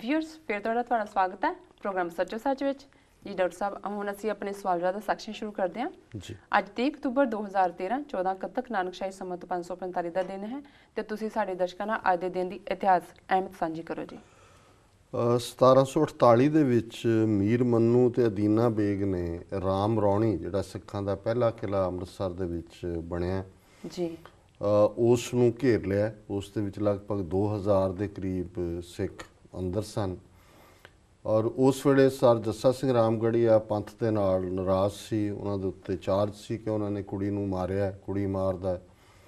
Viewers ਫਿਰ ਤੁਹਾਡਾ ਸਵਾਗਤ ਹੈ ਪ੍ਰੋਗਰਾਮ ਸੱਚੋ ਸੱਚ ਵਿੱਚ ਜੀ। ਡਾਕਟਰ ਸਾਹਿਬ, ਹੁਣ ਅਸੀਂ ਆਪਣੇ ਸਵਾਲ ਜਵਾਬ ਦਾ ਸੈਕਸ਼ਨ ਸ਼ੁਰੂ ਕਰਦੇ ਹਾਂ ਜੀ। ਅੱਜ 30 ਅਕਤੂਬਰ 2013 14 ਕੱਤਕ ਨਾਨਕਸ਼ਾਹੀ ਸੰਮਤ 545 ਦਾ ਦਿਨ ਹੈ ਤੇ ਤੁਸੀਂ ਸਾਡੇ ਦਰਸ਼ਕਾਂ ਨਾਲ ਅੱਜ ਦੇ ਦਿਨ ਦੀ ਇਤਿਹਾਸ ਅਹਿਮੀਅਤ ਸਾਂਝੀ ਕਰੋ ਜੀ। 1748 ਦੇ ਵਿੱਚ ਮੀਰ ਮੰਨੂ ਤੇ ਅਦੀਨਾ ਬੇਗ ਨੇ ਰਾਮ ਰੌਣੀ, ਜਿਹੜਾ ਸਿੱਖਾਂ ਦਾ ਪਹਿਲਾ ਕਿਲਾ ਅੰਮ੍ਰਿਤਸਰ ਦੇ ਵਿੱਚ ਬਣਿਆ ਜੀ, ਉਸ ਨੂੰ ਘੇਰ ਲਿਆ। ਉਸ ਦੇ ਵਿੱਚ ਲਗਭਗ 2000 ਦੇ ਕਰੀਬ ਸਿੱਖ ਅੰਦਰ ਸਨ ਔਰ ਉਸ ਵੇਲੇ ਸਰ ਜੱਸਾ ਸਿੰਘ ਰਾਮਗੜੀਆ ਪੰਥ ਦੇ ਨਾਲ ਨਾਰਾਜ਼ ਸੀ। ਉਹਨਾਂ ਦੇ ਉੱਤੇ ਚਾਰਜ ਸੀ ਕਿ ਉਹਨਾਂ ਨੇ ਕੁੜੀ ਨੂੰ ਮਾਰਿਆ, ਕੁੜੀ ਮਾਰਦਾ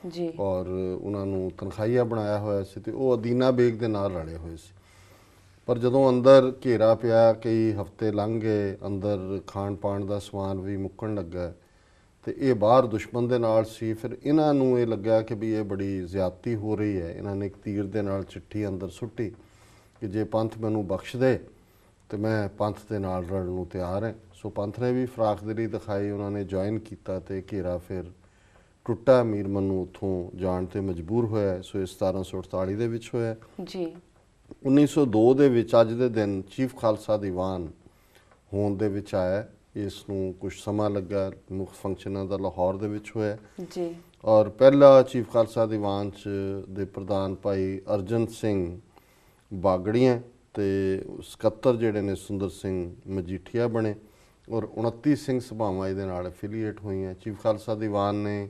ਜੀ, ਔਰ ਉਹਨਾਂ ਨੂੰ ਤਨਖਾਹੀਆ ਬਣਾਇਆ ਹੋਇਆ ਸੀ ਤੇ ਉਹ ਅਦੀਨਾ ਬੇਗ ਦੇ ਨਾਲ ਰਲੇ ਹੋਏ ਸੀ। ਪਰ ਜਦੋਂ ਅੰਦਰ ਘੇਰਾ ਪਿਆ, ਕਈ ਹਫ਼ਤੇ ਲੰਘ ਗਏ, ਅੰਦਰ ਖਾਣ ਪਾਣ ਦਾ ਸਮਾਨ ਵੀ ਮੁੱਕਣ ਲੱਗਾ ਤੇ ਇਹ ਬਾਹਰ ਦੁਸ਼ਮਣ ਦੇ ਨਾਲ ਸੀ। ਫਿਰ ਇਹਨਾਂ ਨੂੰ ਇਹ ਲੱਗਾ ਕਿ ਵੀ ਇਹ ਬੜੀ ਜ਼ਿਆਦਤੀ ਹੋ ਰਹੀ ਹੈ। ਇਹਨਾਂ ਨੇ ਇੱਕ ਤੀਰ ਦੇ ਨਾਲ ਚਿੱਠੀ ਅੰਦਰ ਸੁੱਟੀ ਕਿ ਜੇ ਪੰਥ ਮੈਨੂੰ ਬਖਸ਼ ਦੇ ਤੇ ਮੈਂ ਪੰਥ ਦੇ ਨਾਲ ਰਲਣ ਨੂੰ ਤਿਆਰ ਹਾਂ। ਸੋ ਪੰਥ ਨੇ ਵੀ ਫਰਾਖਦਿਲੀ ਦਿਖਾਈ, ਉਹਨਾਂ ਨੇ ਜੁਆਇਨ ਕੀਤਾ ਤੇ ਘੇਰਾ ਫਿਰ ਟੁੱਟਾ। ਮੀਰ ਮੰਨੂ ਉੱਥੋਂ ਜਾਣ ਤੇ ਮਜਬੂਰ ਹੋਇਆ। ਸੋ ਇਹ 1748 ਦੇ ਵਿੱਚ ਹੋਇਆ ਜੀ। 1902 ਦੇ ਵਿੱਚ ਅੱਜ ਦੇ ਦਿਨ ਚੀਫ ਖਾਲਸਾ ਦੀਵਾਨ ਹੋਂਦ ਦੇ ਵਿੱਚ ਆਇਆ। ਇਸ ਨੂੰ ਕੁਝ ਸਮਾਂ ਲੱਗਾ। ਮੁੱਖ ਫੰਕਸ਼ਨਾਂ ਦਾ ਲਾਹੌਰ ਦੇ ਵਿੱਚ ਹੋਇਆ ਜੀ ਔਰ ਪਹਿਲਾ ਚੀਫ ਖਾਲਸਾ ਦੀਵਾਨ 'ਚ ਦੇ ਪ੍ਰਧਾਨ ਭਾਈ ਅਰਜਨ ਸਿੰਘ ਬਾਗੜੀਆਂ ਤੇ ਸਕੱਤਰ ਜਿਹੜੇ ਨੇ ਸੁੰਦਰ ਸਿੰਘ ਮਜੀਠੀਆ ਬਣੇ ਔਰ 29 ਸਿੰਘ ਸਭਾਵਾਂ ਇਹਦੇ ਨਾਲ ਐਫੀਲੀਏਟ ਹੋਈਆਂ। ਚੀਫ ਖਾਲਸਾ ਦੀਵਾਨ ਨੇ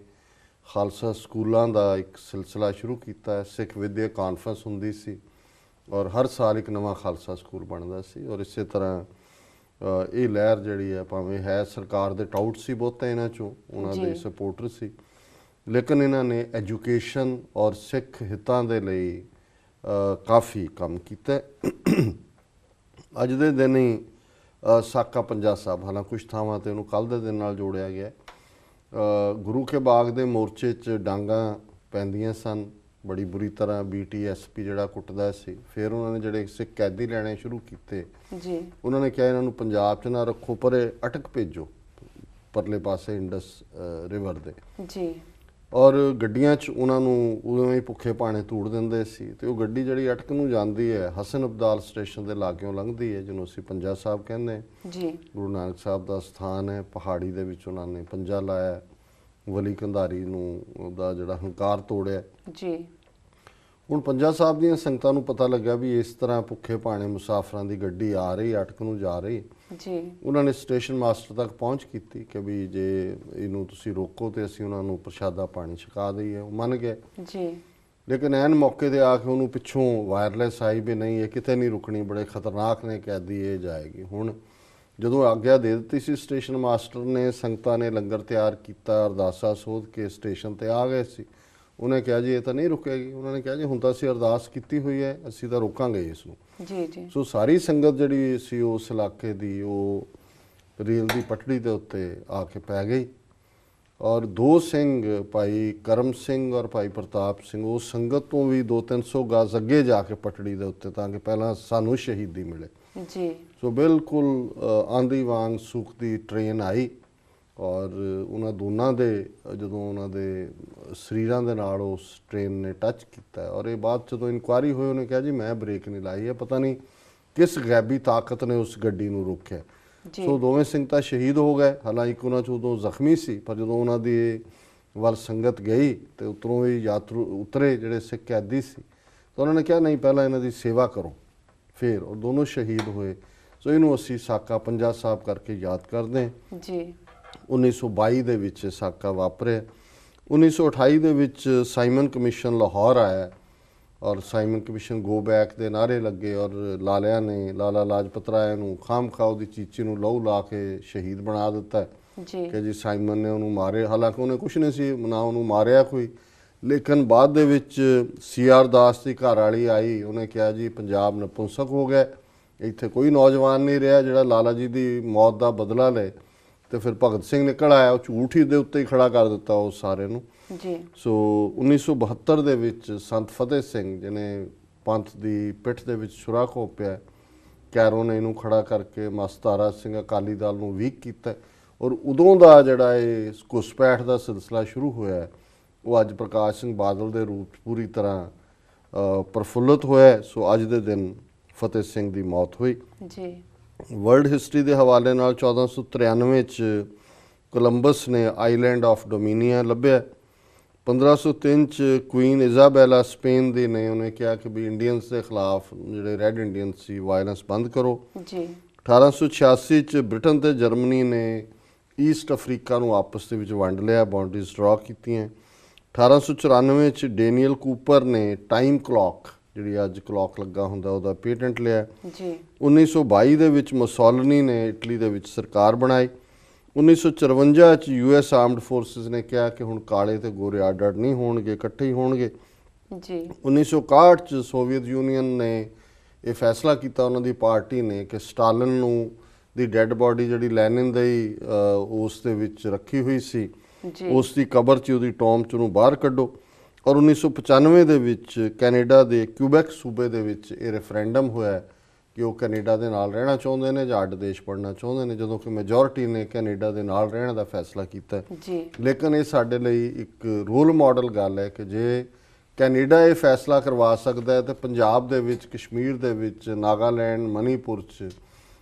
ਖਾਲਸਾ ਸਕੂਲਾਂ ਦਾ ਇੱਕ ਸਿਲਸਿਲਾ ਸ਼ੁਰੂ ਕੀਤਾ। ਸਿੱਖ ਵਿੱਦਿਆ ਕਾਨਫਰੰਸ ਹੁੰਦੀ ਸੀ ਔਰ ਹਰ ਸਾਲ ਇੱਕ ਨਵਾਂ ਖਾਲਸਾ ਸਕੂਲ ਬਣਦਾ ਸੀ ਔਰ ਇਸੇ ਤਰ੍ਹਾਂ ਇਹ ਲਹਿਰ ਜਿਹੜੀ ਹੈ, ਭਾਵੇਂ ਹੈ ਸਰਕਾਰ ਦੇ ਟਾਊਟ ਸੀ ਬਹੁਤੇ ਇਹਨਾਂ 'ਚੋਂ, ਉਹਨਾਂ ਦੇ ਸਪੋਰਟਰ ਸੀ, ਲੇਕਿਨ ਇਹਨਾਂ ਨੇ ਐਜੂਕੇਸ਼ਨ ਔਰ ਸਿੱਖ ਹਿੱਤਾਂ ਦੇ ਲਈ ਕਾਫੀ ਕੰਮ ਕੀਤਾ। ਅੱਜ ਦੇ ਦਿਨ ਹੀ ਸਾਕਾ ਪੰਜਾ ਸਾਹਿਬ, ਹਾਲਾਂਕਿ ਕੁਛ ਥਾਵਾਂ 'ਤੇ ਉਹਨੂੰ ਕੱਲ੍ਹ ਦੇ ਦਿਨ ਨਾਲ ਜੋੜਿਆ ਗਿਆ। ਗੁਰੂ ਕੇ ਬਾਗ ਦੇ ਮੋਰਚੇ 'ਚ ਡਾਂਗਾਂ ਪੈਂਦੀਆਂ ਸਨ ਬੜੀ ਬੁਰੀ ਤਰ੍ਹਾਂ। BTSP ਜਿਹੜਾ ਕੁੱਟਦਾ ਸੀ। ਫਿਰ ਉਹਨਾਂ ਨੇ ਜਿਹੜੇ ਸਿੱਖ ਕੈਦੀ ਲੈਣੇ ਸ਼ੁਰੂ ਕੀਤੇ ਜੀ, ਉਹਨਾਂ ਨੇ ਕਿਹਾ ਇਹਨਾਂ ਨੂੰ ਪੰਜਾਬ 'ਚ ਨਾ ਰੱਖੋ, ਪਰ ਅਟਕ ਭੇਜੋ ਪਰਲੇ ਪਾਸੇ ਇੰਡਸ ਰਿਵਰ ਦੇ ਜੀ। ਔਰ ਗੱਡੀਆਂ 'ਚ ਉਹਨਾਂ ਨੂੰ ਉਵੇਂ ਹੀ ਭੁੱਖੇ ਭਾਣੇ ਧੂੜ ਦਿੰਦੇ ਸੀ ਤੇ ਉਹ ਗੱਡੀ ਜਿਹੜੀ ਅਟਕ ਨੂੰ ਜਾਂਦੀ ਹੈ, ਹਸਨ ਅਬਦਾਲ ਸਟੇਸ਼ਨ ਦੇ ਲਾਗਿਓਂ ਲੰਘਦੀ ਹੈ, ਜਿਹਨੂੰ ਅਸੀਂ ਪੰਜਾ ਸਾਹਿਬ ਕਹਿੰਦੇ ਜੀ। ਗੁਰੂ ਨਾਨਕ ਸਾਹਿਬ ਦਾ ਸਥਾਨ ਹੈ। ਪਹਾੜੀ ਦੇ ਵਿੱਚ ਉਹਨਾਂ ਨੇ ਪੰਜਾ ਲਾਇਆ, ਵਲੀ ਕੰਧਾਰੀ ਨੂੰ ਉਹਦਾ ਜਿਹੜਾ ਹੰਕਾਰ ਤੋੜਿਆ ਜੀ। ਹੁਣ ਪੰਜਾ ਸਾਹਿਬ ਦੀਆਂ ਸੰਗਤਾਂ ਨੂੰ ਪਤਾ ਲੱਗਾ ਵੀ ਇਸ ਤਰ੍ਹਾਂ ਭੁੱਖੇ ਭਾਣੇ ਮੁਸਾਫਰਾਂ ਦੀ ਗੱਡੀ ਆ ਰਹੀ, ਅਟਕ ਨੂੰ ਜਾ ਰਹੀ ਜੀ। ਉਹਨਾਂ ਨੇ ਸਟੇਸ਼ਨ ਮਾਸਟਰ ਤੱਕ ਪਹੁੰਚ ਕੀਤੀ ਕਿ ਵੀ ਜੇ ਇਹਨੂੰ ਤੁਸੀਂ ਰੋਕੋ ਤੇ ਅਸੀਂ ਉਹਨਾਂ ਨੂੰ ਪ੍ਰਸ਼ਾਦਾ ਪਾਣੀ ਛਕਾ ਦਈਏ। ਉਹ ਮੰਨ ਗਏ ਜੀ, ਲੇਕਿਨ ਐਨ ਮੌਕੇ 'ਤੇ ਆ ਕੇ ਉਹਨੂੰ ਪਿੱਛੋਂ ਵਾਇਰਲੈਸ ਆਈ ਵੀ ਨਹੀਂ, ਇਹ ਕਿਤੇ ਨਹੀਂ ਰੁਕਣੀ, ਬੜੇ ਖਤਰਨਾਕ ਨੇ ਕੈਦੀ, ਇਹ ਜਾਏਗੀ। ਹੁਣ ਜਦੋਂ ਆਗਿਆ ਦੇ ਦਿੱਤੀ ਸੀ ਸਟੇਸ਼ਨ ਮਾਸਟਰ ਨੇ, ਸੰਗਤਾਂ ਨੇ ਲੰਗਰ ਤਿਆਰ ਕੀਤਾ, ਅਰਦਾਸਾ ਸੋਧ ਕੇ ਸਟੇਸ਼ਨ 'ਤੇ ਆ ਗਏ ਸੀ। ਉਹਨੇ ਕਿਹਾ ਜੀ ਇਹ ਤਾਂ ਨਹੀਂ ਰੁਕੇਗੀ। ਉਹਨਾਂ ਨੇ ਕਿਹਾ ਜੀ ਹੁਣ ਤਾਂ ਅਸੀਂ ਅਰਦਾਸ ਕੀਤੀ ਹੋਈ ਹੈ, ਅਸੀਂ ਤਾਂ ਰੋਕਾਂਗੇ ਇਸ ਨੂੰ। ਜੀ ਜੀ। ਸੋ ਸਾਰੀ ਸੰਗਤ ਜਿਹੜੀ ਸੀ ਉਸ ਇਲਾਕੇ ਦੀ, ਉਹ ਰੇਲ ਦੀ ਪਟੜੀ ਦੇ ਉੱਤੇ ਆ ਕੇ ਪੈ ਗਈ ਔਰ ਦੋ ਸਿੰਘ, ਭਾਈ ਕਰਮ ਸਿੰਘ ਔਰ ਭਾਈ ਪ੍ਰਤਾਪ ਸਿੰਘ, ਉਹ ਸੰਗਤ ਤੋਂ ਵੀ 200-300 ਗਜ਼ ਅੱਗੇ ਜਾ ਕੇ ਪਟੜੀ ਦੇ ਉੱਤੇ, ਤਾਂ ਕਿ ਪਹਿਲਾਂ ਸਾਨੂੰ ਸ਼ਹੀਦੀ ਮਿਲੇ ਜੀ। ਸੋ ਬਿਲਕੁਲ ਆਂधी ਵਾਂਗ ਸੁੱਕਦੀ ਟ੍ਰੇਨ ਆਈ ਔਰ ਉਹਨਾਂ ਦੋਨਾਂ ਦੇ ਜਦੋਂ ਉਹਨਾਂ ਦੇ ਸਰੀਰਾਂ ਦੇ ਨਾਲ ਉਸ ਟ੍ਰੇਨ ਨੇ ਟੱਚ ਕੀਤਾ ਔਰ ਇਹ ਬਾਅਦ ਜਦੋਂ ਇਨਕੁਆਇਰੀ ਹੋਈ, ਉਹਨੇ ਕਿਹਾ ਜੀ ਮੈਂ ਬ੍ਰੇਕ ਨਹੀਂ ਲਾਈ ਹੈ, ਪਤਾ ਨਹੀਂ ਕਿਸ ਗੈਬੀ ਤਾਕਤ ਨੇ ਉਸ ਗੱਡੀ ਨੂੰ ਰੋਕਿਆ। ਸੋ ਦੋਵੇਂ ਸਿੰਘ ਤਾਂ ਸ਼ਹੀਦ ਹੋ ਗਏ। ਹਾਲਾਂਕਿ ਉਹਨਾਂ 'ਚ ਉਦੋਂ ਜ਼ਖਮੀ ਸੀ, ਪਰ ਜਦੋਂ ਉਹਨਾਂ ਦੀ ਵੱਲ ਸੰਗਤ ਗਈ ਤੇ ਉੱਤਰੋਂ ਹੀ ਯਾਤਰੂ ਉਤਰੇ ਜਿਹੜੇ ਸਿੱਖ ਕੈਦੀ ਸੀ, ਤਾਂ ਉਹਨਾਂ ਨੇ ਕਿਹਾ ਨਹੀਂ ਪਹਿਲਾਂ ਇਹਨਾਂ ਦੀ ਸੇਵਾ ਕਰੋ ਫਿਰ, ਔਰ ਦੋਨੋਂ ਸ਼ਹੀਦ ਹੋਏ। ਸੋ ਇਹਨੂੰ ਅਸੀਂ ਸਾਕਾ ਪੰਜਾ ਸਾਹਿਬ ਕਰਕੇ ਯਾਦ ਕਰਦੇ ਹਾਂ ਜੀ। 1922 ਦੇ ਵਿੱਚ ਸਾਕਾ ਵਾਪਰਿਆ। 1928 ਦੇ ਵਿੱਚ ਸਾਈਮਨ ਕਮਿਸ਼ਨ ਲਾਹੌਰ ਆਇਆ ਔਰ ਸਾਈਮਨ ਕਮਿਸ਼ਨ ਗੋ ਬੈਕ ਦੇ ਨਾਅਰੇ ਲੱਗੇ ਔਰ ਲਾਲਿਆਂ ਨੇ ਲਾਲਾ ਲਾਜਪਤ ਰਾਏ ਨੂੰ ਖਾਮਖਾਹ ਦੀ ਚੀਚੀ ਨੂੰ ਲਹੂ ਲਾ ਕੇ ਸ਼ਹੀਦ ਬਣਾ ਦਿੱਤਾ ਕਿ ਜੀ ਸਾਈਮਨ ਨੇ ਉਹਨੂੰ ਮਾਰੇ। ਹਾਲਾਂਕਿ ਉਹਨੇ ਕੁਛ ਨਹੀਂ ਸੀ, ਨਾ ਉਹਨੂੰ ਮਾਰਿਆ ਕੋਈ, ਲੇਕਿਨ ਬਾਅਦ ਦੇ ਵਿੱਚ CR ਦਾਸ ਦੀ ਘਰ ਵਾਲੀ ਆਈ, ਉਹਨੇ ਕਿਹਾ ਜੀ ਪੰਜਾਬ ਨਪੁੰਸਕ ਹੋ ਗਿਆ, ਇੱਥੇ ਕੋਈ ਨੌਜਵਾਨ ਨਹੀਂ ਰਿਹਾ ਜਿਹੜਾ ਲਾਲਾ ਜੀ ਦੀ ਮੌਤ ਦਾ ਬਦਲਾ ਲਏ। ਤੇ ਫਿਰ ਭਗਤ ਸਿੰਘ ਨਿਕਲ ਆਇਆ, ਉਹ ਝੂਠ ਹੀ ਦੇ ਉੱਤੇ ਹੀ ਖੜਾ ਕਰ ਦਿੱਤਾ ਉਸ ਸਾਰੇ ਨੂੰ ਜੀ। ਸੋ 1972 ਦੇ ਵਿੱਚ ਸੰਤ ਫਤਿਹ ਸਿੰਘ, ਜਿਹਨੇ ਪੰਥ ਦੀ ਪਿੱਠ ਦੇ ਵਿੱਚ ਛੁਰਾ ਘੋਪਿਆ, ਕੈਰੋਂ ਨੇ ਇਹਨੂੰ ਖੜਾ ਕਰਕੇ ਮਸਤਾਰਾ ਸਿੰਘ ਅਕਾਲੀ ਦਲ ਨੂੰ ਵੀਕ ਕੀਤਾ ਔਰ ਉਦੋਂ ਦਾ ਜਿਹੜਾ ਇਹ ਘੁਸਪੈਠ ਦਾ ਸਿਲਸਿਲਾ ਸ਼ੁਰੂ ਹੋਇਆ, ਉਹ ਅੱਜ ਪ੍ਰਕਾਸ਼ ਸਿੰਘ ਬਾਦਲ ਦੇ ਰੂਪ ਪੂਰੀ ਤਰ੍ਹਾਂ ਪ੍ਰਫੁੱਲਤ ਹੋਇਆ। ਸੋ ਅੱਜ ਦੇ ਦਿਨ ਫਤਿਹ ਸਿੰਘ ਦੀ ਮੌਤ ਹੋਈ। ਜੀ ਵਰਲਡ ਹਿਸਟਰੀ ਦੇ ਹਵਾਲੇ ਨਾਲ 1493 ਚ ਕੋਲੰਬਸ ਨੇ ਆਈਲੈਂਡ ਆਫ ਡੋਮੀਨੀਆ ਲੱਭਿਆ। 1503 ਚ ਕੁਈਨ ਇਜ਼ਾਬੈਲਾ ਸਪੇਨ ਦੀ ਨੇ ਉਹਨੇ ਕਿਹਾ ਕਿ ਵੀ ਇੰਡੀਅਨਸ ਦੇ ਖਿਲਾਫ ਜਿਹੜੇ ਰੈੱਡ ਇੰਡੀਅਨਸ ਸੀ ਵਾਇਲੈਂਸ ਬੰਦ ਕਰੋ। ਜੀ 1886 ਚ ਬ੍ਰਿਟਨ ਤੇ ਜਰਮਨੀ ਨੇ ਈਸਟ ਅਫਰੀਕਾ ਨੂੰ ਆਪਸ ਦੇ ਵਿੱਚ ਵੰਡ ਲਿਆ, ਬਾਉਂਡਰੀਜ਼ ਡਰਾ ਕੀਤੀਆਂ। 1894 ਚ ਡੇਨੀਅਲ ਕੂਪਰ ਨੇ ਟਾਈਮ ਕਲੌਕ, ਜਿਹੜੀ ਅੱਜ ਕਲੌਕ ਲੱਗਾ ਹੁੰਦਾ, ਉਹਦਾ ਪੇਟੈਂਟ ਲਿਆ। ਜੀ 1922 ਦੇ ਵਿੱਚ ਮੁਸੋਲਿਨੀ ਨੇ ਇਟਲੀ ਦੇ ਵਿੱਚ ਸਰਕਾਰ ਬਣਾਈ। 1954 ਚ US ਆਰਮਡ ਫੋਰਸਿਸ ਨੇ ਕਿਹਾ ਕਿ ਹੁਣ ਕਾਲੇ ਤੇ ਗੋਰੇ ਅੱਡ ਅੱਡ ਨਹੀਂ ਹੋਣਗੇ, ਇਕੱਠੇ ਹੀ ਹੋਣਗੇ। ਜੀ 1961 ਚ ਸੋਵੀਅਤ ਯੂਨੀਅਨ ਨੇ ਇਹ ਫੈਸਲਾ ਕੀਤਾ, ਉਹਨਾਂ ਦੀ ਪਾਰਟੀ ਨੇ, ਕਿ ਸਟਾਲਿਨ ਨੂੰ ਦੀ ਡੈੱਡ ਬਾਡੀ ਜਿਹੜੀ ਲੈਨਿਨ ਦੀ ਉਸ ਦੇ ਵਿੱਚ ਰੱਖੀ ਹੋਈ ਸੀ, ਜੀ ਉਸ ਦੀ ਕਬਰ 'ਚ ਉਹਦੀ ਟੌਮ 'ਚ ਉਹਨੂੰ ਬਾਹਰ ਕੱਢੋ। ਔਰ 1995 ਦੇ ਵਿੱਚ ਕੈਨੇਡਾ ਦੇ ਕਿਊਬੈਕ ਸੂਬੇ ਦੇ ਵਿੱਚ ਇਹ ਰੈਫਰੈਂਡਮ ਹੋਇਆ ਕਿ ਉਹ ਕੈਨੇਡਾ ਦੇ ਨਾਲ ਰਹਿਣਾ ਚਾਹੁੰਦੇ ਨੇ ਜਾਂ ਅੱਡ ਦੇਸ਼ ਬਣਨਾ ਚਾਹੁੰਦੇ ਨੇ, ਜਦੋਂ ਕਿ ਮੈਜੋਰਿਟੀ ਨੇ ਕੈਨੇਡਾ ਦੇ ਨਾਲ ਰਹਿਣ ਦਾ ਫੈਸਲਾ ਕੀਤਾ। ਜੀ ਲੇਕਿਨ ਇਹ ਸਾਡੇ ਲਈ ਇੱਕ ਰੋਲ ਮਾਡਲ ਗੱਲ ਹੈ ਕਿ ਜੇ ਕੈਨੇਡਾ ਇਹ ਫੈਸਲਾ ਕਰਵਾ ਸਕਦਾ ਹੈ ਤੇ ਪੰਜਾਬ ਦੇ ਵਿੱਚ, ਕਸ਼ਮੀਰ ਦੇ ਵਿੱਚ, ਨਾਗਾਲੈਂਡ, ਮਨੀਪੁਰ 'ਚ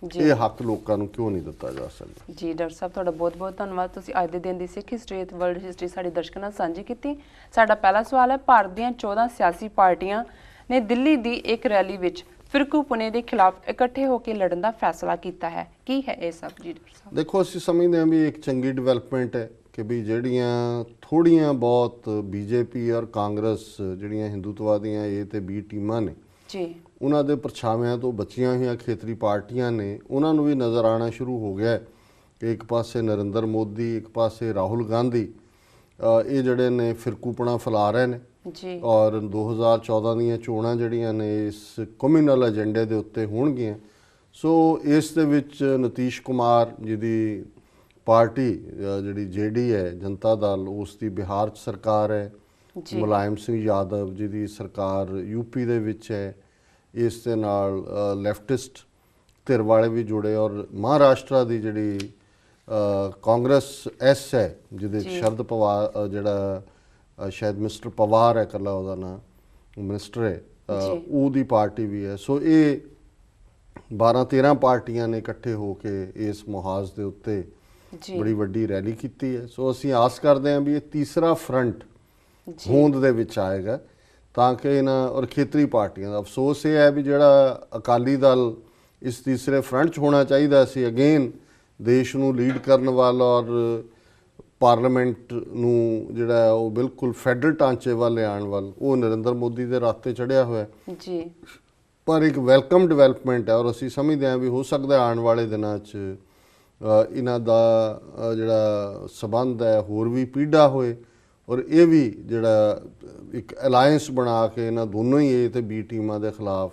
ਇਹ ਹੱਕ ਲੋਕਾਂ ਨੂੰ ਕਿਉਂ ਨਹੀਂ ਦਿੱਤਾ ਜਾ ਸਕਦਾ। ਜੀ ਡਾਕਟਰ ਸਾਹਿਬ, ਤੁਹਾਡਾ ਬਹੁਤ ਬਹੁਤ ਧੰਨਵਾਦ। ਤੁਸੀਂ ਅੱਜ ਦੇ ਦਿਨ ਦੀ ਸਿੱਖ ਹਿਸਟਰੀ ਅਤੇ ਵਰਲਡ ਹਿਸਟਰੀ ਸਾਡੇ ਦਰਸ਼ਕਾਂ ਨਾਲ ਸਾਂਝੀ ਕੀਤੀ। ਸਾਡਾ ਪਹਿਲਾ ਸਵਾਲ ਹੈ, ਭਾਰਤ ਦੀਆਂ 14 ਸਿਆਸੀ ਪਾਰਟੀਆਂ ਨੇ ਦਿੱਲੀ ਦੀ ਇੱਕ ਰੈਲੀ ਵਿੱਚ ਫਿਰਕੂਪੁਣੇ ਦੇ ਖਿਲਾਫ ਇਕੱਠੇ ਹੋ ਕੇ ਲੜਨ ਦਾ ਫੈਸਲਾ ਕੀਤਾ ਹੈ। ਕੀ ਹੈ ਇਹ ਸਭ ਜੀ ਡਾਕਟਰ ਸਾਹਿਬ? ਦੇਖੋ, ਅਸੀਂ ਸਮਝਦੇ ਹਾਂ ਵੀ ਇੱਕ ਚੰਗੀ ਡਿਵੈਲਪਮੈਂਟ ਹੈ ਕਿ ਵੀ ਜਿਹੜੀਆਂ ਥੋੜ੍ਹੀਆਂ ਬਹੁਤ ਬੀਜੇਪੀ ਔਰ ਕਾਂਗਰਸ ਜਿਹੜੀਆਂ ਹਿੰਦੂਤਵਾਦੀਆਂ A ਤੇ B ਟੀਮਾਂ ਨੇ, ਜੀ ਉਹਨਾਂ ਦੇ ਪਰਛਾਵਿਆਂ ਤੋਂ ਬਚੀਆਂ ਹੋਈਆਂ ਖੇਤਰੀ ਪਾਰਟੀਆਂ ਨੇ, ਉਹਨਾਂ ਨੂੰ ਵੀ ਨਜ਼ਰ ਆਉਣਾ ਸ਼ੁਰੂ ਹੋ ਗਿਆ ਕਿ ਇੱਕ ਪਾਸੇ ਨਰਿੰਦਰ ਮੋਦੀ, ਇੱਕ ਪਾਸੇ ਰਾਹੁਲ ਗਾਂਧੀ, ਇਹ ਜਿਹੜੇ ਨੇ ਫਿਰਕੂਪਣਾ ਫੈਲਾ ਰਹੇ ਨੇ। ਜੀ ਔਰ 2014 ਦੀਆਂ ਚੋਣਾਂ ਜਿਹੜੀਆਂ ਨੇ ਇਸ ਕਮਿਊਨਲ ਏਜੰਡੇ ਦੇ ਉੱਤੇ ਹੋਣਗੀਆਂ। ਸੋ ਇਸ ਦੇ ਵਿੱਚ ਨਤੀਸ਼ ਕੁਮਾਰ ਜਿਹਦੀ ਪਾਰਟੀ ਜਿਹੜੀ JD ਹੈ, ਜਨਤਾ ਦਲ, ਉਸ ਦੀ ਬਿਹਾਰ 'ਚ ਸਰਕਾਰ ਹੈ। ਮੁਲਾਇਮ ਸਿੰਘ ਯਾਦਵ ਜਿਹਦੀ ਸਰਕਾਰ UP ਦੇ ਵਿੱਚ ਹੈ। ਇਸ ਦੇ ਨਾਲ ਲੈਫਟਿਸਟ ਧਿਰ ਵਾਲੇ ਵੀ ਜੁੜੇ। ਔਰ ਮਹਾਰਾਸ਼ਟਰ ਦੀ ਜਿਹੜੀ ਕਾਂਗਰਸ S ਹੈ, ਜਿਹਦੇ ਸ਼ਰਦ ਪਵਾਰ, ਜਿਹੜਾ ਸ਼ਾਇਦ ਮਿਸਟਰ ਪਵਾਰ ਹੈ ਇਕੱਲਾ ਉਹਦਾ ਨਾਂ, ਮਿਨਿਸਟਰ ਹੈ, ਉਹਦੀ ਪਾਰਟੀ ਵੀ ਹੈ। ਸੋ ਇਹ 12-13 ਪਾਰਟੀਆਂ ਨੇ ਇਕੱਠੇ ਹੋ ਕੇ ਇਸ ਮੁਹਾਜ਼ ਦੇ ਉੱਤੇ ਬੜੀ ਵੱਡੀ ਰੈਲੀ ਕੀਤੀ ਹੈ। ਸੋ ਅਸੀਂ ਆਸ ਕਰਦੇ ਹਾਂ ਵੀ ਇਹ ਤੀਸਰਾ ਫਰੰਟ ਹੋਂਦ ਦੇ ਵਿੱਚ ਆਏਗਾ ਤਾਂ ਕਿ ਇਹਨਾਂ ਔਰ ਖੇਤਰੀ ਪਾਰਟੀਆਂ ਦਾ। ਅਫਸੋਸ ਇਹ ਹੈ ਵੀ ਜਿਹੜਾ ਅਕਾਲੀ ਦਲ ਇਸ ਤੀਸਰੇ ਫਰੰਟ 'ਚ ਹੋਣਾ ਚਾਹੀਦਾ ਸੀ, ਅਗੇਨ ਦੇਸ਼ ਨੂੰ ਲੀਡ ਕਰਨ ਵਾਲਾ ਔਰ ਪਾਰਲੀਮੈਂਟ ਨੂੰ ਜਿਹੜਾ ਉਹ ਬਿਲਕੁਲ ਫੈਡਰਲ ਢਾਂਚੇ ਵੱਲ ਲਿਆਉਣ ਵੱਲ, ਉਹ ਨਰਿੰਦਰ ਮੋਦੀ ਦੇ ਰਾਸਤੇ ਚੜ੍ਹਿਆ ਹੋਇਆ ਜੀ। ਪਰ ਇੱਕ ਵੈਲਕਮ ਡਿਵੈਲਪਮੈਂਟ ਹੈ ਔਰ ਅਸੀਂ ਸਮਝਦੇ ਹਾਂ ਵੀ ਹੋ ਸਕਦਾ ਆਉਣ ਵਾਲੇ ਦਿਨਾਂ 'ਚ ਇਹਨਾਂ ਦਾ ਜਿਹੜਾ ਸਬੰਧ ਹੈ ਹੋਰ ਵੀ ਪੀੜਾ ਹੋਏ ਔਰ ਇਹ ਵੀ ਜਿਹੜਾ ਇੱਕ ਅਲਾਇੰਸ ਬਣਾ ਕੇ ਇਹਨਾਂ ਦੋਨੋਂ ਹੀ A ਤੇ B ਟੀਮਾਂ ਦੇ ਖਿਲਾਫ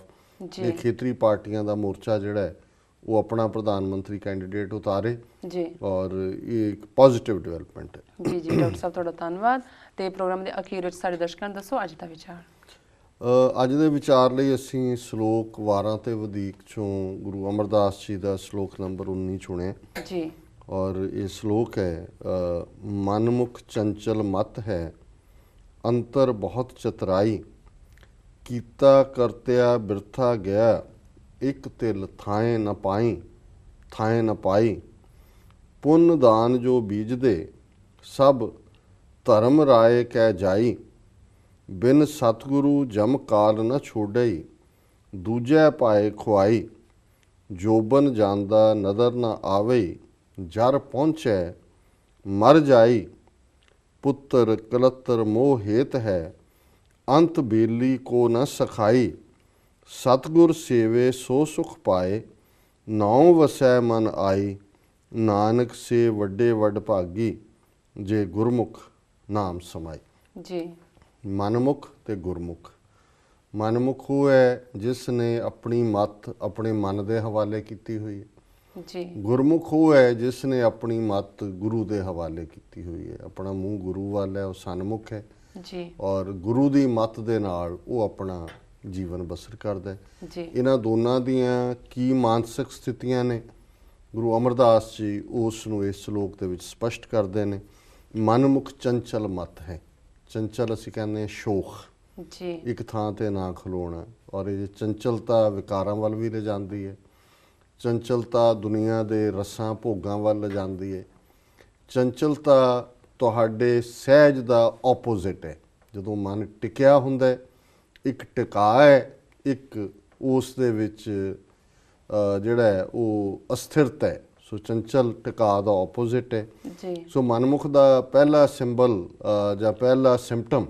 ਇਹ ਖੇਤਰੀ ਪਾਰਟੀਆਂ ਦਾ ਮੋਰਚਾ ਜਿਹੜਾ ਹੈ ਉਹ ਆਪਣਾ ਪ੍ਰਧਾਨ ਮੰਤਰੀ ਕੈਂਡੀਡੇਟ ਉਤਾਰੇ ਜੀ। ਔਰ ਇਹ ਇੱਕ ਪੋਜ਼ਿਟਿਵ ਡਿਵੈਲਪਮੈਂਟ ਹੈ। ਜੀ ਡਾਕਟਰ ਸਾਹਿਬ, ਤੁਹਾਡਾ ਧੰਨਵਾਦ। ਤੇ ਪ੍ਰੋਗਰਾਮ ਦੇ ਅਖੀਰ ਵਿੱਚ ਸਾਡੇ ਦਰਸ਼ਕਾਂ ਨੂੰ ਦੱਸੋ ਅੱਜ ਦਾ ਵਿਚਾਰ। ਅੱਜ ਦੇ ਵਿਚਾਰ ਲਈ ਅਸੀਂ ਸ਼ਲੋਕ 12 ਤੇ ਵਧੀਕ ਚੋਂ ਗੁਰੂ ਅਮਰਦਾਸ ਜੀ ਦਾ ਸ਼ਲੋਕ ਨੰਬਰ 19 ਚੁਣਿਆ ਜੀ। ਔਰ ਇਹ ਸ਼ਲੋਕ ਹੈ, ਮਨਮੁਖ ਚੰਚਲ ਮਤ ਹੈ, ਅੰਤਰ ਬਹੁਤ ਚਤਰਾਈ, ਕੀਤਾ ਕਰਤਿਆ ਬਿਰਥਾ ਗਿਆ, ਇੱਕ ਤਿਲ ਥਾਏ ਨ ਪਾਈ, ਪੁੰਨ ਦਾਨ ਜੋ ਬੀਜਦੇ, ਸਭ ਧਰਮ ਰਾਏ ਕਹਿ ਜਾਈ, ਬਿਨ ਸਤਿਗੁਰੂ ਜਮ ਕਾਲ ਨ ਛੋੜਈ, ਦੂਜੈ ਪਾਏ ਖੁਆਈ, ਜੋਬਨ ਜਾਂਦਾ ਨਦਰ ਨ ਆਵਈ, ਜਰ ਪਹੁੰਚੈ ਮਰ ਜਾਈ, ਪੁੱਤਰ ਕਲੱਤਰ ਮੋਹ ਹੇਤ ਹੈ, ਅੰਤ ਬੇਲੀ ਕੋ ਨ ਸਖਾਈ, ਸਤਿਗੁਰ ਸੇਵੇ ਸੋ ਸੁਖ ਪਾਏ, ਨਾਉ ਵਸੈ ਮਨ ਆਈ, ਨਾਨਕ ਸੇ ਵੱਡੇ ਵੱਡ ਭਾਗੀ, ਜੇ ਗੁਰਮੁਖ ਨਾਮ ਸਮਾਈ ਜੀ। ਮਨਮੁਖ ਤੇ ਗੁਰਮੁਖ। ਮਨਮੁਖ ਉਹ ਹੈ ਜਿਸ ਨੇ ਆਪਣੀ ਮੱਤ ਆਪਣੇ ਮਨ ਦੇ ਹਵਾਲੇ ਕੀਤੀ ਹੋਈ ਹੈ ਜੀ। ਗੁਰਮੁਖ ਉਹ ਹੈ ਜਿਸ ਨੇ ਆਪਣੀ ਮੱਤ ਗੁਰੂ ਦੇ ਹਵਾਲੇ ਕੀਤੀ ਹੋਈ ਹੈ, ਆਪਣਾ ਮੂੰਹ ਗੁਰੂ ਵੱਲ ਹੈ, ਉਹ ਸਨਮੁਖ ਹੈ ਜੀ। ਔਰ ਗੁਰੂ ਦੀ ਮੱਤ ਦੇ ਨਾਲ ਉਹ ਆਪਣਾ ਜੀਵਨ ਬਸਰ ਕਰਦਾ ਹੈ ਜੀ। ਇਹਨਾਂ ਦੋਨਾਂ ਦੀਆਂ ਕੀ ਮਾਨਸਿਕ ਸਥਿਤੀਆਂ ਨੇ, ਗੁਰੂ ਅਮਰਦਾਸ ਜੀ ਉਸ ਨੂੰ ਇਸ ਸ਼ਲੋਕ ਦੇ ਵਿੱਚ ਸਪਸ਼ਟ ਕਰਦੇ ਨੇ। ਮਨਮੁਖ ਚੰਚਲ ਮਤ ਹੈ। ਚੰਚਲ ਅਸੀਂ ਕਹਿੰਦੇ ਹਾਂ ਸ਼ੋਖ, ਜੀ ਇੱਕ ਥਾਂ ਤੇ ਨਾ ਖਲੋਣਾ। ਔਰ ਇਹ ਚੰਚਲਤਾ ਵਿਕਾਰਾਂ ਵੱਲ ਵੀ ਲਿਜਾਂਦੀ ਹੈ, ਚੰਚਲਤਾ ਦੁਨੀਆ ਦੇ ਰਸਾਂ ਭੋਗਾਂ ਵੱਲ ਲਿਜਾਂਦੀ ਹੈ। ਚੰਚਲਤਾ ਤੁਹਾਡੇ ਸਹਿਜ ਦਾ ਆਪੋਜ਼ਿਟ ਹੈ। ਜਦੋਂ ਮਨ ਟਿਕਿਆ ਹੁੰਦਾ, ਇੱਕ ਟਿਕਾ ਹੈ, ਇੱਕ ਉਸ ਦੇ ਵਿੱਚ ਜਿਹੜਾ ਹੈ ਉਹ ਅਸਥਿਰਤਾ ਹੈ। ਸੋ ਚੰਚਲ ਟਿਕਾ ਦਾ ਆਪੋਜ਼ਿਟ ਹੈ। ਜੀ ਸੋ ਮਨਮੁਖ ਦਾ ਪਹਿਲਾ ਸਿੰਬਲ ਜਾਂ ਪਹਿਲਾ ਸਿੰਪਟਮ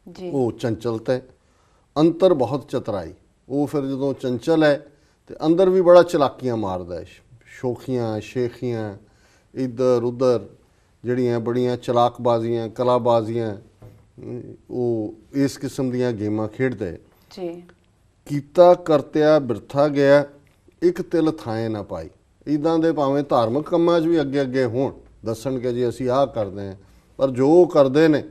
ਜੀ ਉਹ ਚੰਚਲਤਾ ਹੈ। ਅੰਤਰ ਬਹੁਤ ਚਤਰਾਈ। ਉਹ ਫਿਰ ਜਦੋਂ ਚੰਚਲ ਹੈ ਤੇ ਅੰਦਰ ਵੀ ਬੜਾ ਚਲਾਕੀਆਂ ਮਾਰਦਾ ਹੈ। ਸ਼ੋਖੀਆਂ ਸ਼ੇਖੀਆਂ ਇੱਧਰ ਉੱਧਰ ਜਿਹੜੀਆਂ ਬੜੀਆਂ ਚਲਾਕਬਾਜ਼ੀਆਂ ਕਲਾਬਾਜ਼ੀਆਂ ਉਹ ਇਸ ਕਿਸਮ ਦੀਆਂ ਗੇਮਾਂ ਖੇਡਦਾ ਹੈ। ਜੀ ਕੀਤਾ ਕਰਤਿਆ ਬਿਰਥਾ ਗਿਆ, ਇੱਕ ਤਿਲ ਥਾਂ ਨਾ ਪਾਈ। ਇੱਦਾਂ ਦੇ ਭਾਵੇਂ ਧਾਰਮਿਕ ਕੰਮਾਂ 'ਚ ਵੀ ਅੱਗੇ ਅੱਗੇ ਹੋਣ, ਦੱਸਣਗੇ ਜੀ ਅਸੀਂ ਆਹ ਕਰਦੇ ਹਾਂ, ਪਰ ਜੋ ਉਹ ਕਰਦੇ ਨੇ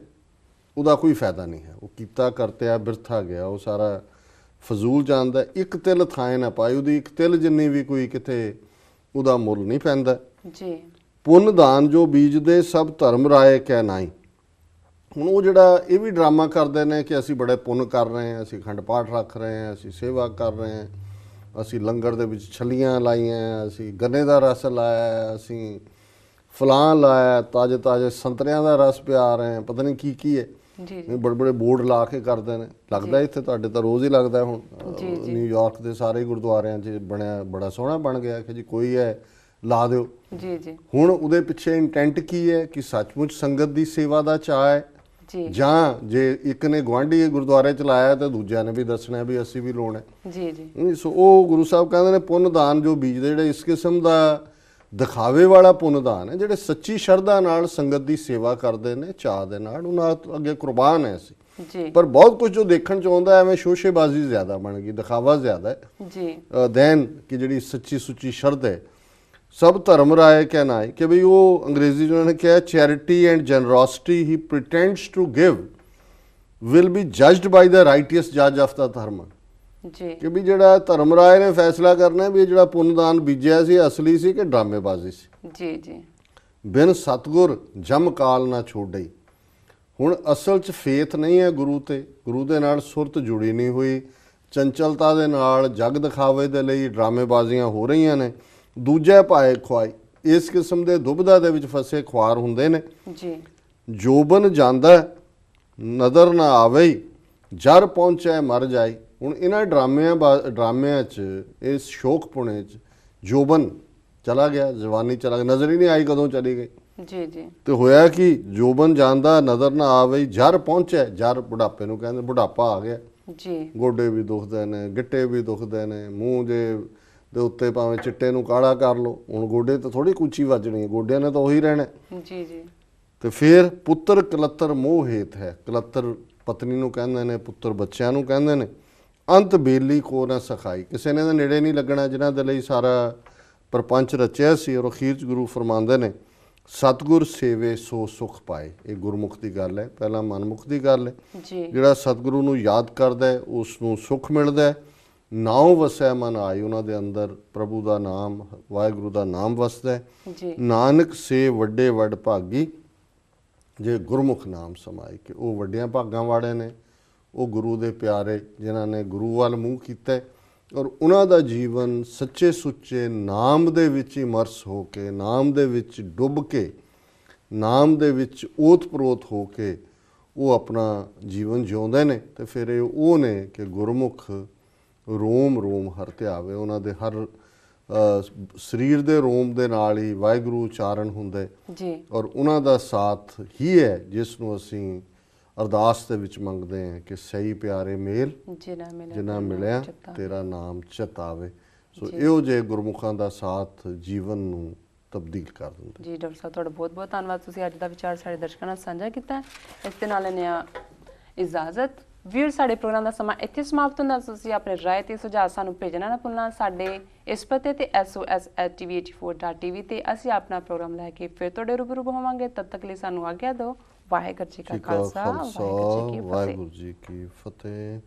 ਉਹਦਾ ਕੋਈ ਫਾਇਦਾ ਨਹੀਂ ਹੈ। ਉਹ ਕੀਤਾ ਕਰਤਿਆ ਬਿਰਥਾ ਗਿਆ, ਉਹ ਸਾਰਾ ਫਜ਼ੂਲ ਜਾਂਦਾ। ਇੱਕ ਤਿਲ ਥਾਂ ਨਾ ਪਾਈ, ਉਹਦੀ ਇੱਕ ਤਿਲ ਜਿੰਨੀ ਵੀ ਕੋਈ ਕਿਤੇ ਉਹਦਾ ਮੁੱਲ ਨਹੀਂ ਪੈਂਦਾ। ਜੀ ਪੁੰਨ ਦਾਨ ਜੋ ਬੀਜਦੇ ਸਭ ਧਰਮ ਰਾਏ ਕਹਿ ਨਾਈ। ਹੁਣ ਉਹ ਜਿਹੜਾ ਇਹ ਵੀ ਡਰਾਮਾ ਕਰਦੇ ਨੇ ਕਿ ਅਸੀਂ ਬੜੇ ਪੁੰਨ ਕਰ ਰਹੇ ਹਾਂ, ਅਸੀਂ ਅਖੰਡ ਪਾਠ ਰੱਖ ਰਹੇ ਹਾਂ, ਅਸੀਂ ਸੇਵਾ ਕਰ ਰਹੇ ਹਾਂ, ਅਸੀਂ ਲੰਗਰ ਦੇ ਵਿੱਚ ਛੱਲੀਆਂ ਲਾਈਆਂ, ਅਸੀਂ ਗੰਨੇ ਦਾ ਰਸ ਲਾਇਆ, ਅਸੀਂ ਫਲਾਂ ਲਾਇਆ, ਤਾਜ਼ੇ ਤਾਜ਼ੇ ਸੰਤਰਿਆਂ ਦਾ ਰਸ ਪਿਆ ਰਹੇ ਹਾਂ, ਪਤਾ ਨਹੀਂ ਕੀ ਕੀ ਹੈ। ਜੀ ਬੜੇ ਬੜੇ ਬੋਰਡ ਲਾ ਕੇ ਕਰਦੇ ਨੇ। ਲੱਗਦਾ ਇੱਥੇ ਤੁਹਾਡੇ ਤਾਂ ਰੋਜ਼ ਹੀ ਲੱਗਦਾ। ਹੁਣ ਨਿਊਯਾਰਕ ਦੇ ਸਾਰੇ ਗੁਰਦੁਆਰਿਆਂ 'ਚ ਬਣਿਆ, ਬੜਾ ਸੋਹਣਾ ਬਣ ਗਿਆ ਕਿ ਜੀ ਕੋਈ ਹੈ ਲਾ ਦਿਓ। ਜੀ ਜੀ ਹੁਣ ਉਹਦੇ ਪਿੱਛੇ ਇੰਟੈਂਟ ਕੀ ਹੈ ਕਿ ਸੱਚਮੁੱਚ ਸੰਗਤ ਦੀ ਸੇਵਾ ਦਾ ਚਾਅ ਹੈ, ਜੀ ਜਾਂ ਜੇ ਇੱਕ ਨੇ ਗੁਆਂਢੀ ਗੁਰਦੁਆਰੇ ਚ ਲਾਇਆ ਤਾਂ ਦੂਜਿਆਂ ਨੇ ਵੀ ਦੱਸਣਾ ਵੀ ਅਸੀਂ ਵੀ ਲਾਉਣਾ। ਜੀ ਜੀ ਸੋ ਉਹ ਗੁਰੂ ਸਾਹਿਬ ਕਹਿੰਦੇ ਨੇ ਪੁੰਨ ਦਾਨ ਜੋ ਬੀਜਦੇ, ਜਿਹੜੇ ਇਸ ਕਿਸਮ ਦਾ ਦਿਖਾਵੇ ਵਾਲਾ ਪੁੰਨ ਦਾਨ ਹੈ, ਜਿਹੜੇ ਸੱਚੀ ਸ਼ਰਧਾ ਨਾਲ ਸੰਗਤ ਦੀ ਸੇਵਾ ਕਰਦੇ ਨੇ ਚਾਅ ਦੇ ਨਾਲ, ਉਹਨਾਂ ਅੱਗੇ ਕੁਰਬਾਨ ਹੈ ਅਸੀਂ। ਜੀ ਪਰ ਬਹੁਤ ਕੁਝ ਜੋ ਦੇਖਣ ਚ ਆਉਂਦਾ ਐਵੇਂ ਸ਼ੋਸ਼ੇਬਾਜ਼ੀ ਜ਼ਿਆਦਾ ਬਣ ਗਈ, ਦਿਖਾਵਾ ਜ਼ਿਆਦਾ ਹੈ ਜੀ ਦੈਨ ਕਿ ਜਿਹੜੀ ਸੱਚੀ ਸੁੱਚੀ ਸ਼ਰਧਾ ਹੈ। ਸਭ ਧਰਮ ਰਾਏ ਕਹਿਣਾ ਹੈ ਕਿ ਬਈ ਉਹ ਅੰਗਰੇਜ਼ੀ 'ਚ ਉਹਨਾਂ ਨੇ ਕਿਹਾ charity and generosity he pretends to give will be judged by the righteous ਜੱਜ ਆਫ ਦਾ ਧਰਮ। ਜੀ ਕਿ ਵੀ ਜਿਹੜਾ ਧਰਮ ਰਾਏ ਨੇ ਫੈਸਲਾ ਕਰਨਾ ਵੀ ਜਿਹੜਾ ਪੁੰਨਦਾਨ ਬੀਜਿਆ ਸੀ ਅਸਲੀ ਸੀ ਕਿ ਡਰਾਮੇਬਾਜ਼ੀ ਸੀ। ਜੀ ਜੀ ਬਿਨ ਸਤਗੁਰ ਜਮ ਕਾਲ ਨਾ ਛੋੜਈ। ਹੁਣ ਅਸਲ 'ਚ ਫੇਥ ਨਹੀਂ ਹੈ ਗੁਰੂ ਤੇ, ਗੁਰੂ ਦੇ ਨਾਲ ਸੁਰਤ ਜੁੜੀ ਨਹੀਂ ਹੋਈ। ਚੰਚਲਤਾ ਦੇ ਨਾਲ ਜਗ ਦਿਖਾਵੇ ਦੇ ਲਈ ਡਰਾਮੇਬਾਜ਼ੀਆਂ ਹੋ ਰਹੀਆਂ ਨੇ। ਦੂਜੇ ਭਾਏ ਖੁਆਈ, ਇਸ ਕਿਸਮ ਦੇ ਦੁਬਿਧਾ ਦੇ ਵਿੱਚ ਫਸੇ ਖੁਆਰ ਹੁੰਦੇ ਨੇ। ਜੀ ਜੋਬਨ ਜਾਂਦਾ ਨਜ਼ਰ ਨਾ ਆਵੇ, ਜਰ ਪਹੁੰਚੇ ਮਰ ਜਾਏ। ਹੁਣ ਇਹਨਾਂ ਡਰਾਮਿਆਂ 'ਚ ਇਸ ਸ਼ੋਕ ਪੁਣੇ 'ਚ ਜੋਬਨ ਚਲਾ ਗਿਆ, ਜਵਾਨੀ ਚਲਾ ਗਿਆ, ਨਜ਼ਰ ਹੀ ਨਹੀਂ ਆਈ ਕਦੋਂ ਚਲੀ ਗਈ। ਜੀ ਜੀ ਤੇ ਹੋਇਆ ਕਿ ਜੋਬਨ ਜਾਂਦਾ ਨਜ਼ਰ ਨਾ ਆਵੇ, ਜਰ ਪਹੁੰਚੇ, ਜਰ ਬੁਢਾਪੇ ਨੂੰ ਕਹਿੰਦੇ, ਬੁਢਾਪਾ ਆ ਗਿਆ। ਜੀ ਗੋਡੇ ਵੀ ਦੁਖਦੇ ਨੇ, ਗਿੱਟੇ ਵੀ ਦੁਖਦੇ ਨੇ, ਮੂੰਹ ਦੇ ਉੱਤੇ ਭਾਵੇਂ ਚਿੱਟੇ ਨੂੰ ਕਾਲਾ ਕਰ ਲਓ, ਹੁਣ ਗੋਡੇ ਤਾਂ ਥੋੜੀ ਕੂਚੀ ਵੱਜਣੀ ਹੈ, ਗੋਡਿਆਂ ਨੇ ਤਾਂ ਉਹੀ ਰਹਿਣਾ। ਜੀ ਜੀ ਤੇ ਫਿਰ ਪੁੱਤਰ ਕਲੱਤਰ ਮੋਹ ਹੇਤ ਹੈ। ਕਲੱਤਰ ਪਤਨੀ ਨੂੰ ਕਹਿੰਦੇ ਨੇ, ਪੁੱਤਰ ਬੱਚਿਆਂ ਨੂੰ ਕਹਿੰਦੇ ਨੇ। ਅੰਤ ਬੇਲੀ ਕੋ ਨਾ ਸਖਾਈ, ਕਿਸੇ ਨੇ ਤਾਂ ਨੇੜੇ ਨਹੀਂ ਲੱਗਣਾ ਜਿਨ੍ਹਾਂ ਦੇ ਲਈ ਸਾਰਾ ਪ੍ਰਪੰਚ ਰਚਿਆ ਸੀ। ਔਰ ਅਖੀਰ 'ਚ ਗੁਰੂ ਫਰਮਾਉਂਦੇ ਨੇ ਸਤਿਗੁਰ ਸੇਵੇ ਸੋ ਸੁਖ ਪਾਏ। ਇਹ ਗੁਰਮੁਖ ਦੀ ਗੱਲ ਹੈ, ਪਹਿਲਾਂ ਮਨਮੁਖ ਦੀ ਗੱਲ ਹੈ। ਜੀ ਜਿਹੜਾ ਸਤਿਗੁਰੂ ਨੂੰ ਯਾਦ ਕਰਦਾ ਹੈ ਉਸ ਨੂੰ ਸੁਖ ਮਿਲਦਾ ਹੈ। ਨਾਉ ਵਸੈ ਮਨ ਆਈ, ਉਹਨਾਂ ਦੇ ਅੰਦਰ ਪ੍ਰਭੂ ਦਾ ਨਾਮ, ਵਾਹਿਗੁਰੂ ਦਾ ਨਾਮ ਵਸਦਾ ਹੈ। ਜੀ ਨਾਨਕ ਸੇ ਵੱਡੇ ਵੱਡ ਭਾਗੀ ਜੇ ਗੁਰਮੁਖ ਨਾਮ ਸਮਾਏ। ਕਿ ਉਹ ਵੱਡਿਆਂ ਭਾਗਾਂ ਵਾਲੇ ਨੇ, ਉਹ ਗੁਰੂ ਦੇ ਪਿਆਰੇ ਜਿਨ੍ਹਾਂ ਨੇ ਗੁਰੂ ਵੱਲ ਮੂੰਹ ਕੀਤਾ ਔਰ ਉਹਨਾਂ ਦਾ ਜੀਵਨ ਸੱਚੇ ਸੁੱਚੇ ਨਾਮ ਦੇ ਵਿੱਚ ਇਮਰਸ ਹੋ ਕੇ, ਨਾਮ ਦੇ ਵਿੱਚ ਡੁੱਬ ਕੇ, ਨਾਮ ਦੇ ਵਿੱਚ ਓਤ ਪ੍ਰੋਤ ਹੋ ਕੇ ਉਹ ਆਪਣਾ ਜੀਵਨ ਜਿਉਂਦੇ ਨੇ। ਤੇ ਫਿਰ ਇਹ ਉਹ ਨੇ ਕਿ ਗੁਰਮੁਖ ਰੋਮ ਰੋਮ ਹਰ ਧਿਆਵੇ। ਉਹਨਾਂ ਦੇ ਹਰ ਸਰੀਰ ਦੇ ਰੋਮ ਦੇ ਨਾਲ ਹੀ ਵਾਹਿਗੁਰੂ ਉਚਾਰਨ ਹੁੰਦਾ ਜੀ ਔਰ ਉਹਨਾਂ ਦਾ ਸਾਥ ਹੀ ਹੈ ਜਿਸ ਨੂੰ ਅਸੀਂ ਅਰਦਾਸ ਦੇ ਵਿੱਚ ਮੰਗਦੇ ਹਾਂ ਕਿ ਸਹੀ ਪਿਆਰੇ ਮੇਲ ਜਿਨ੍ਹਾਂ ਮਿਲਿਆ ਤੇਰਾ ਨਾਮ ਚਿਤਾਵੇ। ਸੋ ਇਹੋ ਜਿਹੇ ਗੁਰਮੁਖਾਂ ਦਾ ਸਾਥ ਜੀਵਨ ਨੂੰ ਤਬਦੀਲ ਕਰ ਦਿੰਦਾ। ਜੀ ਡਾਕਟਰ ਸਾਹਿਬ, ਤੁਹਾਡਾ ਬਹੁਤ ਬਹੁਤ ਧੰਨਵਾਦ। ਤੁਸੀਂ ਅੱਜ ਦਾ ਵਿਚਾਰ ਸਾਡੇ ਦਰਸ਼ਕਾਂ ਨਾਲ ਸਾਂਝਾ ਕੀਤਾ। ਇਸ ਦੇ ਨਾਲ ਲੈਂਦੇ ਹਾਂ ਇਜਾਜ਼ਤ। ਵੀਰ, ਸਾਡੇ ਪ੍ਰੋਗਰਾਮ ਦਾ ਸਮਾਂ ਇੱਥੇ ਸਮਾਪਤ ਹੁੰਦਾ। ਤੁਸੀਂ ਆਪਣੇ ਰਾਏ ਤੇ ਸੁਝਾਅ ਸਾਨੂੰ ਭੇਜਣਾ ਨਾ ਭੁੱਲਣਾ। ਸਾਡੇ ਇਸ ਪਤੇ ਤੇ sos@tv84.tv ਤੇ ਅਸੀਂ ਆਪਣਾ ਪ੍ਰੋਗਰਾਮ ਲੈ ਕੇ ਫਿਰ ਤੁਹਾਡੇ ਰੂਬਰੂ ਹੋਵਾਂਗੇ। ਤਦ ਤੱਕ ਲਈ ਸਾਨੂੰ ਆਗਿਆ ਦਿਓ। ਵਾਹਿਗੁਰੂ ਜੀ ਕਾ ਖਾਲਸਾ, ਵਾਹਿਗੁਰੂ ਜੀ ਕੀ ਫਤਿਹ।